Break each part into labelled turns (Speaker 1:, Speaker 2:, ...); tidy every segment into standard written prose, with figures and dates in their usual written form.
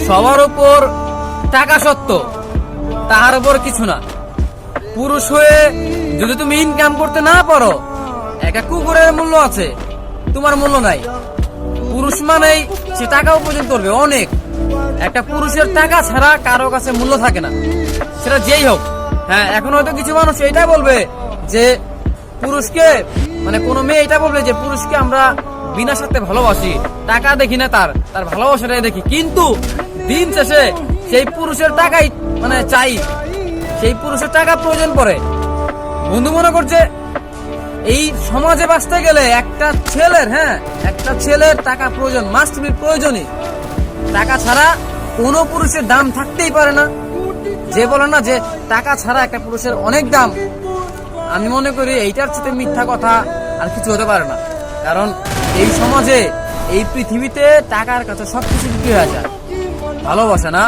Speaker 1: সবার উপর টাকা সত্য, তাহার উপর কিছু না। পুরুষ হয়ে যদি তুমি ইনকাম করতে না পারো, একটা কুকুরের মূল্য আছে, তোমার মূল্য নাই। পুরুষ মানেই সে টাকা উপার্জন করবে অনেক। একটা পুরুষের টাকা ছাড়া কারো কাছে মূল্য থাকে না, সেটা যেই হোক। হ্যাঁ, এখন হয়তো কিছু মানুষ এটাই বলবে যে পুরুষকে, মানে কোনো মেয়ে এটা বলবে যে পুরুষকে আমরা বিনা স্বার্থে ভালোবাসি, টাকা দেখি না, তার ভালোবাসাটাই দেখি। কিন্তু দিন শেষে সেই পুরুষের টাকাই মানে চাই, সেই পুরুষের টাকা প্রয়োজন পড়ে। বন্ধু মনে করছে এই সমাজে বাঁচতে গেলে একটা ছেলের টাকা প্রয়োজন, মাস্ট বি প্রয়োজনই। টাকা ছাড়া কোনো পুরুষের দাম থাকতেই পারে না। যে বলে না যে টাকা ছাড়া একটা পুরুষের অনেক দাম, আমি মনে করি এইটার চেয়ে মিথ্যা কথা আর কিছু হতে পারে না। কারণ এই সমাজে, এই পৃথিবীতে টাকার কাছে সবকিছু বিক্রি হয়ে যায়। ভালোবাসা না,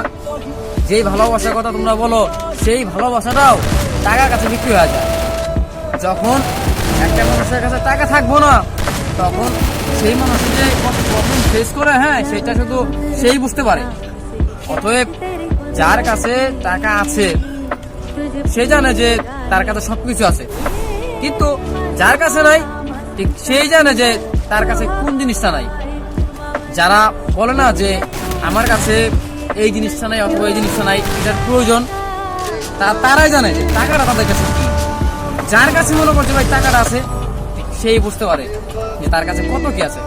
Speaker 1: যেই ভালোবাসার কথা তোমরা বলো, সেই ভালোবাসাটাও টাকার কাছে বিক্রি হয়ে যায়। যখন একটা মানুষের কাছে টাকা থাকবো না, তখন সেই মানুষের যে কত প্রবলেম ফেস করে, সেটা শুধু সেই বুঝতে পারে। অতএব যার কাছে টাকা আছে সে জানে যে তার কাছে সবকিছু আছে, কিন্তু যার কাছে নাই ঠিক সেই জানে যে তার কাছে কোন জিনিসটা নাই। যারা বলে না যে আমার কাছে এই জিনিসটা নাই অথবা এই জিনিসটা নাই, এটার প্রয়োজন, তারাই জানে যে টাকাটা তাদের কাছে কি। যার কাছে মনে করছে ভাই টাকাটা আছে, সেই বুঝতে পারে যে তার কাছে কত কি আছে।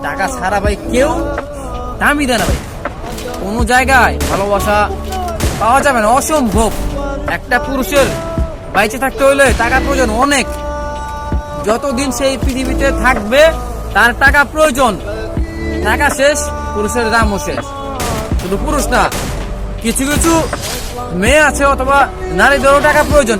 Speaker 1: টাকা ছাড়া ভাই কেউ দামই দেয় না ভাই। কোনো জায়গায় ভালোবাসা পাওয়া যাবে না, অসম্ভব। একটা পুরুষের বাইচে থাকতে হলে টাকা প্রয়োজন অনেক। যতদিন সেই পৃথিবীতে থাকবে তার টাকা প্রয়োজন। টাকা শেষ, পুরুষের দামও শেষ। শুধু পুরুষ না, কিছু কিছু মেয়ে আছে অথবা নারীদেরও টাকা প্রয়োজন।